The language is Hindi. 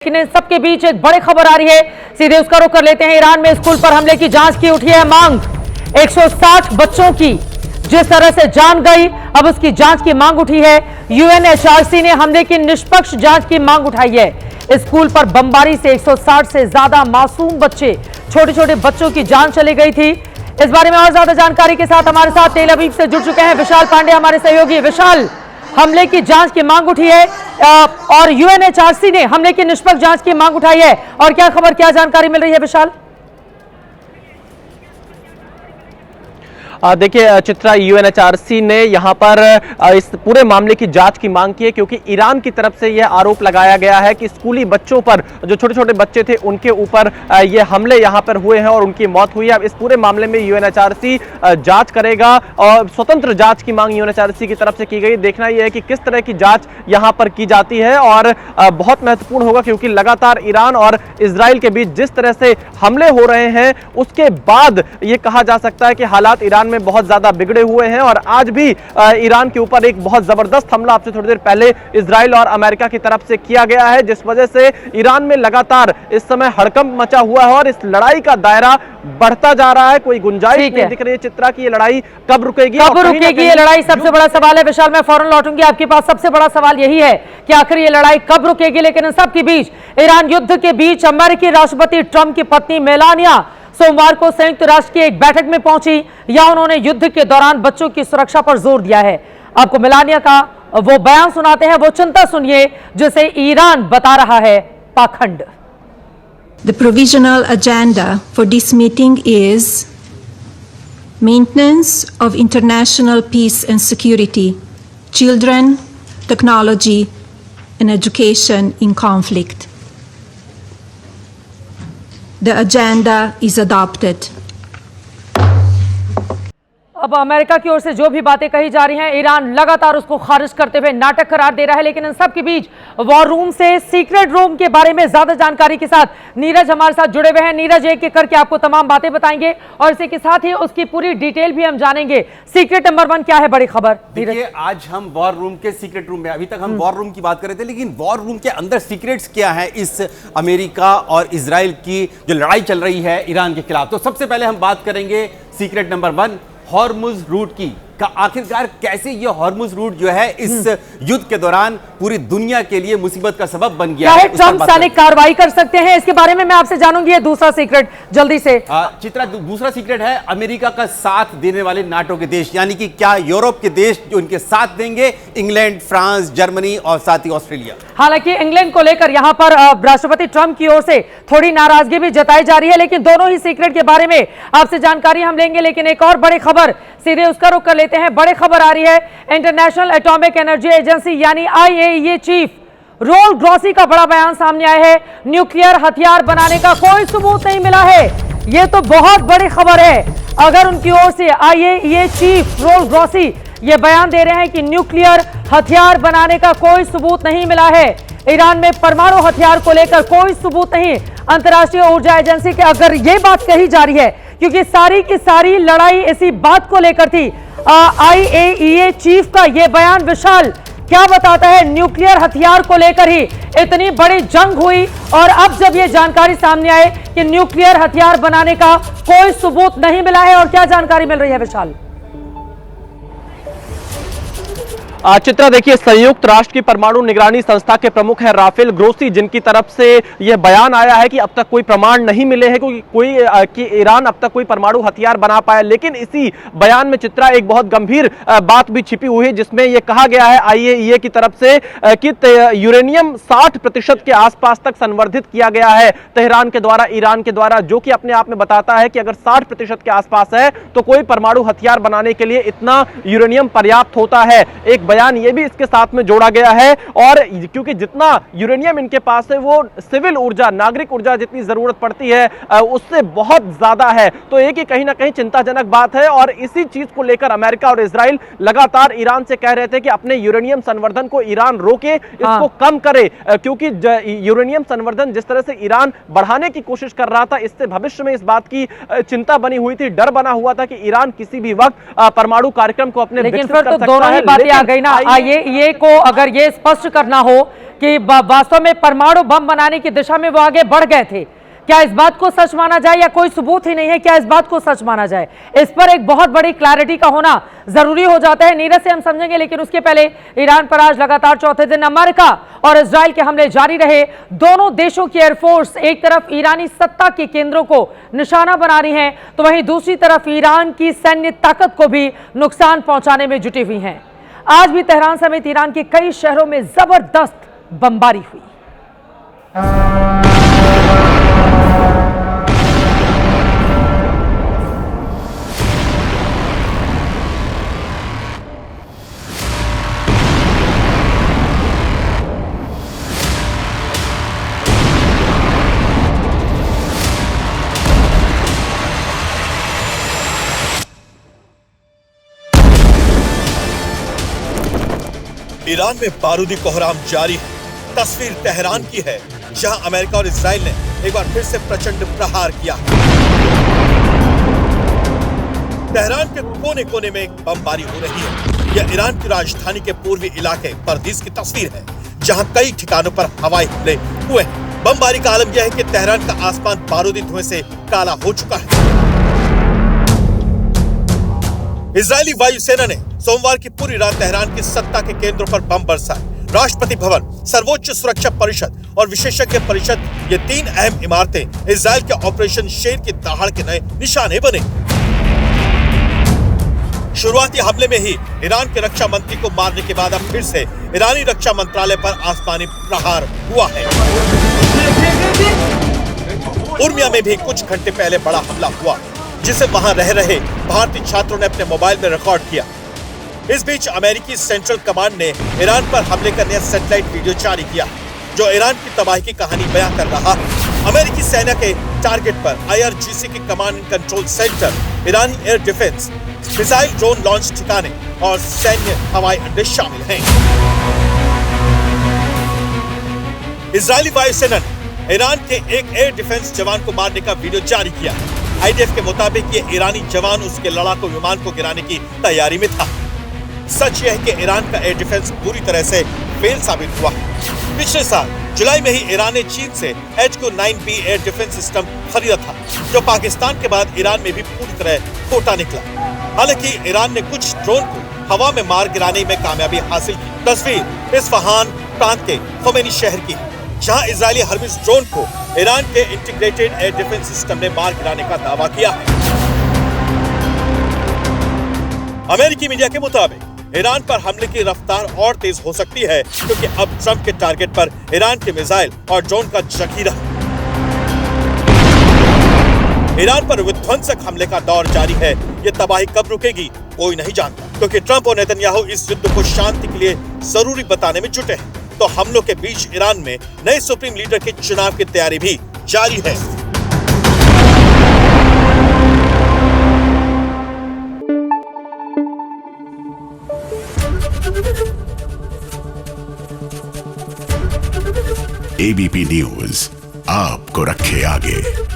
लेकिन इन सबके बीच एक बड़ी खबर आ रही है, सीधे उसका रुख कर लेते हैं। ईरान में स्कूल पर हमले की जांच की उठी है मांग। 160 बच्चों की जिस तरह से जान गई, अब उसकी जांच की मांग उठी है। यूएनएचआरसी ने हमले की निष्पक्ष जांच की मांग उठाई है। स्कूल पर बमबारी से 160 से ज्यादा मासूम बच्चे, छोटे छोटे बच्चों की जान चली गई थी। इस बारे में और ज्यादा जानकारी के साथ हमारे साथ तेल अवीव से जुड़ चुके हैं विशाल पांडे, हमारे सहयोगी। विशाल, हमले की जांच की मांग उठी है और यूएनएचआरसी ने हमले की निष्पक्ष जांच की मांग उठाई है, और क्या खबर, क्या जानकारी मिल रही है विशाल? देखिए चित्रा, यूएनएचआरसी ने यहाँ पर इस पूरे मामले की जांच की मांग की है, क्योंकि ईरान की तरफ से यह आरोप लगाया गया है कि स्कूली बच्चों पर, जो छोटे छोटे बच्चे थे उनके ऊपर ये हमले यहाँ पर हुए हैं और उनकी मौत हुई है। अब इस पूरे मामले में यूएनएचआरसी जांच करेगा और स्वतंत्र जांच की मांग यूएनएचआरसी की तरफ से की गई। देखना यह है कि किस तरह की जांच यहाँ पर की जाती है, और बहुत महत्वपूर्ण होगा क्योंकि लगातार ईरान और इजराइल के बीच जिस तरह से हमले हो रहे हैं, उसके बाद ये कहा जा सकता है कि हालात ईरान में बहुत ज्यादा बिगड़े हुए हैं। और आज भी ईरान के ऊपर एक बहुत जबरदस्त हमला आपसे थोड़ी देर पहले इजराइल और अमेरिका की तरफ से किया गया है, जिस वजह से ईरान में लगातार इस समय हड़कंप मचा हुआ है और इस लड़ाई का दायरा बढ़ता जा रहा है। कोई गुंजाइश नहीं दिख रही है चित्रा की ये लड़ाई कब रुकेगी, ये लड़ाई सबसे बड़ा सवाल है। विशाल, मैं फौरन लौटूंगी आपके पास। सबसे बड़ा सवाल यही है कि आखिर ये लड़ाई कब रुकेगी। लेकिन इन सब के बीच, ईरान युद्ध के बीच, अमेरिकी राष्ट्रपति ट्रंप की पत्नी मेलानिया सोमवार को संयुक्त राष्ट्र की एक बैठक में पहुंची। या उन्होंने युद्ध के दौरान बच्चों की सुरक्षा पर जोर दिया है। आपको मेलानिया का वो बयान सुनाते हैं, वो चिंता सुनिए जिसे ईरान बता रहा है पाखंड। The provisional agenda for this meeting is maintenance of international peace and security, children, technology, and education in conflict. The agenda is adopted. अब अमेरिका की ओर से जो भी बातें कही जा रही हैं, ईरान लगातार उसको खारिज करते हुए नाटक करार दे रहा है। लेकिन इन सब के बीच वॉर रूम से, सीक्रेट रूम के बारे में ज्यादा जानकारी के साथ नीरज हमारे साथ जुड़े हुए हैं। नीरज, एक एक करके आपको तमाम बातें बताएंगे और इसी के साथ ही उसकी पूरी डिटेल भी हम जानेंगे। सीक्रेट नंबर 1 क्या है बड़ी खबर? देखिए, आज हम वॉर रूम के सीक्रेट रूम में, अभी तक हम वॉर रूम की बात कर रहे थे, लेकिन वॉर रूम के अंदर सीक्रेट्स क्या है इस अमेरिका और इजराइल की जो लड़ाई चल रही है ईरान के खिलाफ। तो सबसे पहले हम बात करेंगे सीक्रेट नंबर 1, हॉर्मुज रूट की। आखिरकार कैसे ये हॉर्मुज रूट जो है इस युद्ध के दौरान पूरी दुनिया के लिए मुसीबत का सबब बन गया है। ट्रंप सैनिक कार्रवाई कर सकते हैं, इसके बारे में मैं आपसे जानूंगी। ये दूसरा सीक्रेट जल्दी से। चित्रा, दूसरा सीक्रेट है अमेरिका का साथ देने वाले नाटो के देश, यानी कि क्या यूरोप के देश जो उनके साथ देंगे, इंग्लैंड, फ्रांस, जर्मनी और साथ ही ऑस्ट्रेलिया। हालांकि इंग्लैंड को लेकर यहां पर राष्ट्रपति ट्रंप की ओर से थोड़ी नाराजगी भी जताई जा रही है, लेकिन दोनों ही सीक्रेट के बारे में आपसे जानकारी हम लेंगे। लेकिन एक और बड़ी खबर, सीधे उसका रुख कर लेते हैं। बड़ी खबर आ रही है, इंटरनेशनल एटॉमिक एनर्जी एजेंसी यानी IAEA चीफ रोल ग्रॉसी का बड़ा बयान सामने आया है। न्यूक्लियर हथियार बनाने का कोई सबूत नहीं मिला है। यह तो बहुत बड़ी खबर है। अगर उनकी ओर से IAEA चीफ रोल ग्रॉसी ये बयान दे रहे हैं कि न्यूक्लियर हथियार बनाने का कोई सबूत नहीं मिला है, ईरान में परमाणु हथियार को लेकर कोई सबूत नहीं, अंतर्राष्ट्रीय ऊर्जा एजेंसी के अगर ये बात कही जा रही है, क्योंकि सारी की सारी लड़ाई इसी बात को लेकर थी। IAEA चीफ का यह बयान विशाल क्या बताता है? न्यूक्लियर हथियार को लेकर ही इतनी बड़ी जंग हुई, और अब जब यह जानकारी सामने आए कि न्यूक्लियर हथियार बनाने का कोई सबूत नहीं मिला है, और क्या जानकारी मिल रही है विशाल? चित्रा, देखिए, संयुक्त राष्ट्र की परमाणु निगरानी संस्था के प्रमुख हैं राफेल ग्रोसी, जिनकी तरफ से यह बयान आया है कि अब तक कोई प्रमाण नहीं मिले हैं कि ईरान अब तक कोई परमाणु हथियार बना पाया। लेकिन इसी बयान में चित्रा एक बहुत गंभीर बात भी छिपी हुई है, जिसमें यह कहा गया है IAEA की तरफ से कि यूरेनियम 60% के आसपास तक संवर्धित किया गया है तेहरान के द्वारा, ईरान के द्वारा, जो कि अपने आप में बताता है कि अगर 60% के आसपास है तो कोई परमाणु हथियार बनाने के लिए इतना यूरेनियम पर्याप्त होता है। एक बयान ये भी इसके साथ में जोड़ा गया है, और क्योंकि जितना यूरेनियम इनके पास है वो सिविल ऊर्जा, नागरिक ऊर्जा जितनी जरूरत पड़ती है उससे बहुत ज्यादा है। तो एक ही कहीं ना कहीं चिंताजनक बात है, और इसी चीज को लेकर अमेरिका और इजराइल लगातार ईरान से कह रहे थे कि अपने यूरेनियम संवर्धन को ईरान रोके, इसको कम करे, क्योंकि यूरेनियम संवर्धन जिस तरह से ईरान बढ़ाने की कोशिश कर रहा था, इससे भविष्य में इस बात की चिंता बनी हुई थी, डर बना हुआ था कि ईरान किसी भी वक्त परमाणु कार्यक्रम को अपने लेकिन फिर तो दोनों ही बातें आ गई ना ये को अगर ये स्पष्ट करना हो कि वास्तव में परमाणु बम बनाने की दिशा में वो आगे बढ़ गए थे, क्या इस बात को सच माना जाए या कोई सबूत ही नहीं है, क्या इस बात को सच माना जाए? इस पर एक बहुत बड़ी क्लैरिटी का होना जरूरी हो जाता है। नीरज से हम समझेंगे, लेकिन उसके पहले ईरान पर आज लगातार चौथे दिन अमेरिका और इजराइल के हमले जारी रहे। दोनों देशों की एयरफोर्स एक तरफ ईरानी सत्ता के केंद्रों को निशाना बना रही है, तो वहीं दूसरी तरफ ईरान की सैन्य ताकत को भी नुकसान पहुंचाने में जुटी हुई है। आज भी तेहरान समेत ईरान के कई शहरों में जबरदस्त बमबारी हुई। ईरान में बारूदी कोहराम जारी है। तस्वीर तेहरान की है, जहां अमेरिका और इजराइल ने एक बार फिर से प्रचंड प्रहार किया। तेहरान के कोने कोने में बमबारी हो रही है। यह ईरान की राजधानी के पूर्वी इलाके परदीस की तस्वीर है, जहां कई ठिकानों पर हवाई हमले हुए हैं। बमबारी का आलम यह है कि तेहरान का आसमान बारूदी धुएं से काला हो चुका है। इजरायली वायुसेना ने सोमवार की पूरी रात तेहरान की सत्ता के केंद्रों पर बम बरसाए। राष्ट्रपति भवन, सर्वोच्च सुरक्षा परिषद और विशेषज्ञ परिषद, ये तीन अहम इमारतें इजराइल के ऑपरेशन शेर की दहाड़ के नए निशाने बने। शुरुआती हमले में ही ईरान के रक्षा मंत्री को मारने के बाद अब फिर से ईरानी रक्षा मंत्रालय पर आसमानी प्रहार हुआ है। उर्मिया में भी कुछ घंटे पहले बड़ा हमला हुआ, जिसे वहां रह रहे भारतीय छात्रों ने अपने मोबाइल में रिकॉर्ड किया। इस बीच अमेरिकी सेंट्रल कमांड ने ईरान पर हमले का नया सैटेलाइट वीडियो जारी किया, जो ईरान की तबाही की कहानी बयां कर रहा है। अमेरिकी सेना के टारगेट पर IRGC की command and control centre, Irani air defence, missile drone launch ठिकाने और सैन्य हवाई अड्डे शामिल हैं। इजरायली वायुसेना ने ईरान के एक एयर डिफेंस जवान को मारने का वीडियो जारी किया। IDF के मुताबिक ये ईरानी जवान उसके लड़ाकू विमान को गिराने की तैयारी में था। सच यह है कि ईरान का एयर डिफेंस पूरी तरह से फेल साबित हुआ। पिछले साल जुलाई में ही ईरान ने चीन से HQ-9B एयर डिफेंस सिस्टम खरीदा था, जो पाकिस्तान के बाद ईरान में भी पूरी तरह खोटा निकला। हालांकि ईरान ने कुछ ड्रोन को हवा में मार गिराने में कामयाबी हासिल की। तस्वीर इस्फहान प्रांत के खोमेनी शहर की, जहां इजरायली हर्मिस ड्रोन को ईरान के इंटीग्रेटेड एयर डिफेंस सिस्टम ने मार गिराने का दावा किया है। अमेरिकी मीडिया के मुताबिक ईरान पर हमले की रफ्तार और तेज हो सकती है, क्योंकि अब ट्रंप के टारगेट पर ईरान के मिसाइल और ड्रोन का जखीरा। ईरान पर विध्वंसक हमले का दौर जारी है। ये तबाही कब रुकेगी कोई नहीं जानता, क्योंकि ट्रंप और नेतन्याहू इस युद्ध को शांति के लिए जरूरी बताने में जुटे हैं। तो हमलों के बीच ईरान में नए सुप्रीम लीडर के चुनाव की तैयारी भी जारी है। ABP न्यूज आपको रखे आगे।